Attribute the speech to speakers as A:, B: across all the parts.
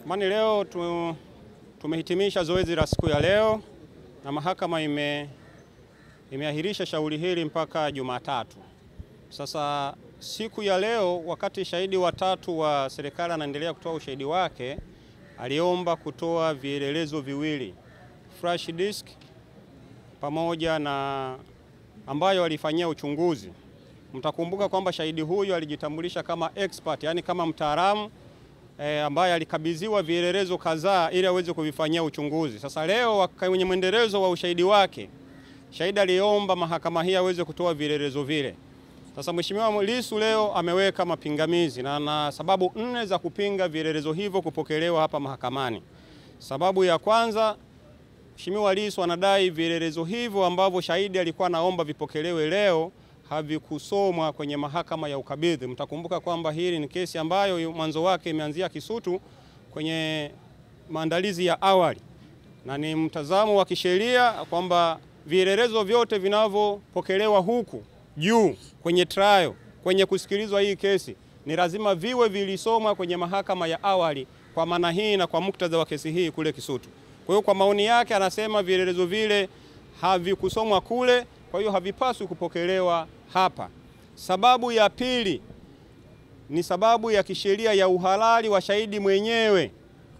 A: Mani leo tumehitimisha zoezi la siku ya leo na mahakama imeahirisha shauri hili mpaka Jumatatu. Sasa siku ya leo, wakati shahidi watatu wa serikali anaendelea kutoa ushahidi wake, aliomba kutoa vielelezo viwili, flash disk pamoja na ambayo alifanyia uchunguzi. Mtakumbuka kwamba shahidi huyu alijitambulisha kama expert, yani kama mtaalamu ambaye alikabidhiwa vielelezo kadhaa ili aweze kuvifanyia uchunguzi. Sasa leo kwenye mwendelezo wa ushahidi wake, shahidi aliomba mahakama hii aweze kutoa vielelezo vile. Sasa Mheshimiwa Lissu leo ameweka mapingamizi na sababu 4 za kupinga vielelezo hivyo kupokelewa hapa mahakamani. Sababu ya kwanza, Mheshimiwa Lissu anadai vielelezo hivyo ambavyo shahidi alikuwa anaomba vipokelewe leo havikusomwa kwenye mahakama ya ukabidhi. Mtakumbuka kwamba hili ni kesi ambayo mwanzo wake imeanzia Kisutu kwenye maandalizi ya awali, na ni mtazamo wa kisheria kwamba vielelezo vyote vinavyopokelewa huku juu kwenye trial, kwenye kusikilizwa hii kesi, ni lazima viwe vilisomwa kwenye mahakama ya awali kwa maana hii na kwa muktadha wa kesi hii kule Kisutu. Kwa hiyo kwa maoni yake anasema vielelezo vile havikusomwa kule, kwa hiyo havipaswi kupokelewa hapa. Sababu ya pili ni sababu ya kisheria ya uhalali wa shahidi mwenyewe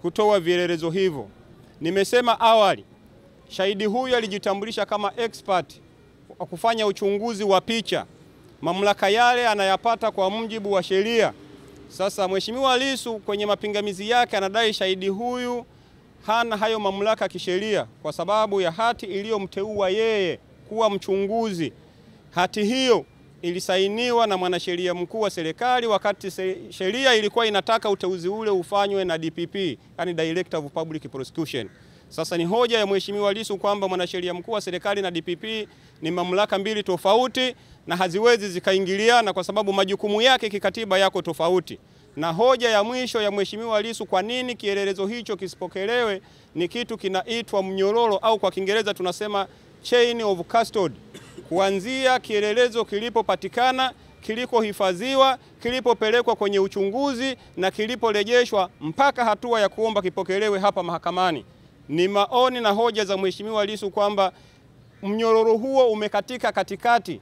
A: kutoa vielelezo hivyo. Nimesema awali, shahidi huyu alijitambulisha kama expert wa kufanya uchunguzi wa picha. Mamlaka yale anayapata kwa mujibu wa sheria. Sasa Mheshimiwa Lissu kwenye mapingamizi yake anadai shahidi huyu hana hayo mamlaka kisheria kwa sababu ya hati iliyomteua yeye kuwa mchunguzi. Hati hiyo ilisainiwa na mwanasheria mkuu wa serikali wakati sheria ilikuwa inataka uteuzi ule ufanywe na DPP, yani Director of Public Prosecution. Sasa ni hoja ya Mheshimiwa Lissu kwamba mwanasheria mkuu wa serikali na DPP ni mamlaka mbili tofauti na haziwezi zikaingiliana kwa sababu majukumu yake kikatiba yako tofauti. Na hoja ya mwisho ya Mheshimiwa Lissu kwa nini kielelezo hicho kisipokelewe ni kitu kinaitwa mnyororo au kwa Kiingereza tunasema chain of custody. Kuanzia kielelezo kilipopatikana, kilikohifadhiwa, kilipopelekwa kwenye uchunguzi na kiliporejeshwa mpaka hatua ya kuomba kipokelewe hapa mahakamani. Ni maoni na hoja za Mheshimiwa Lissu kwamba mnyororo huo umekatika katikati.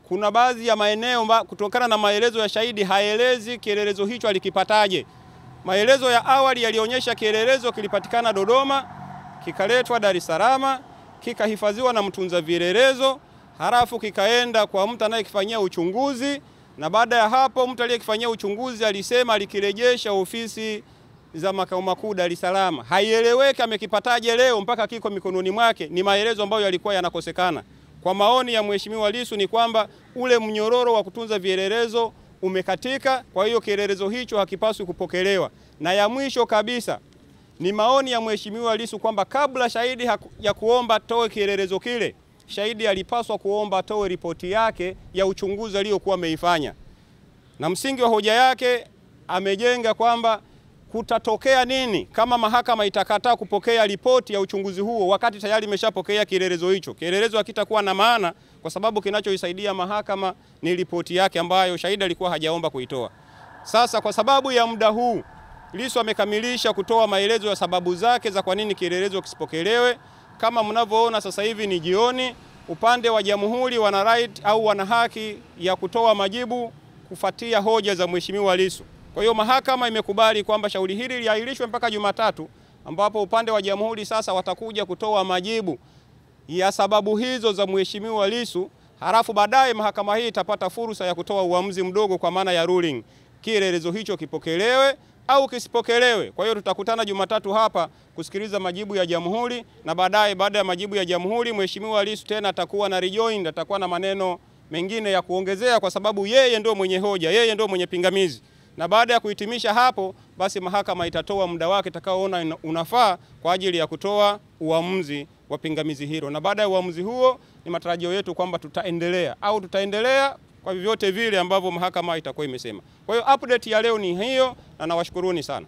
A: Kuna baadhi ya maeneo kutokana na maelezo ya shahidi haelezi kielelezo hicho alikipataje. Maelezo ya awali yalionyesha kielelezo kilipatikana Dodoma, kikaletwa Dar es Salaam, kikahifadhiwa na mtunza vielelezo, halafu kikaenda kwa mtu anayekifanyia uchunguzi, na baada ya hapo mtu aliyekifanyia uchunguzi alisema alikirejesha ofisi za makao makuu Dar es Salaam. Haieleweki amekipataje leo mpaka kiko mikononi mwake. Ni maelezo ambayo yalikuwa yanakosekana. Kwa maoni ya Mheshimiwa Lissu ni kwamba ule mnyororo wa kutunza vielelezo umekatika, kwa hiyo kielelezo hicho hakipaswi kupokelewa. Na ya mwisho kabisa ni maoni ya Mheshimiwa Lissu kwamba kabla shahidi ya kuomba toe kielelezo kile, shahidi alipaswa kuomba toe ripoti yake ya uchunguzi aliyokuwa ameifanya. Na msingi wa hoja yake amejenga kwamba kutatokea nini kama mahakama itakataa kupokea ripoti ya uchunguzi huo wakati tayari imeshapokea kielelezo hicho. Kielelezo hakitakuwa na maana kwa sababu kinachoisaidia mahakama ni ripoti yake ambayo shahidi alikuwa hajaomba kuitoa. Sasa kwa sababu ya muda huu, Lissu amekamilisha kutoa maelezo ya sababu zake za kwa nini kielelezo kisipokelewe. Kama mnavyoona sasa hivi ni jioni, upande wa jamhuri wana right au wana haki ya kutoa majibu kufuatia hoja za Mheshimiwa Lissu. Kwa hiyo mahakama imekubali kwamba shauri hili liahirishwe mpaka Jumatatu, ambapo upande wa jamhuri sasa watakuja kutoa majibu ya sababu hizo za Mheshimiwa Lissu. Halafu baadaye mahakama hii itapata fursa ya kutoa uamuzi mdogo kwa maana ya ruling, kielelezo hicho kipokelewe au kisipokelewe. Kwa hiyo tutakutana Jumatatu hapa kusikiliza majibu ya jamhuri, na baadaye baada ya majibu ya jamhuri Mheshimiwa Lissu tena atakuwa na rejoin, atakuwa na maneno mengine ya kuongezea kwa sababu yeye ndio mwenye hoja, yeye ndio mwenye pingamizi. Na baada ya kuhitimisha hapo, basi mahakama itatoa muda wake itakaoona unafaa kwa ajili ya kutoa uamuzi wa pingamizi hilo. Na baada ya uamuzi huo ni matarajio yetu kwamba tutaendelea kwa vyovyote vile ambavyo mahakama itakuwa imesema. Kwa hiyo update ya leo ni hiyo na nawashukuruni sana.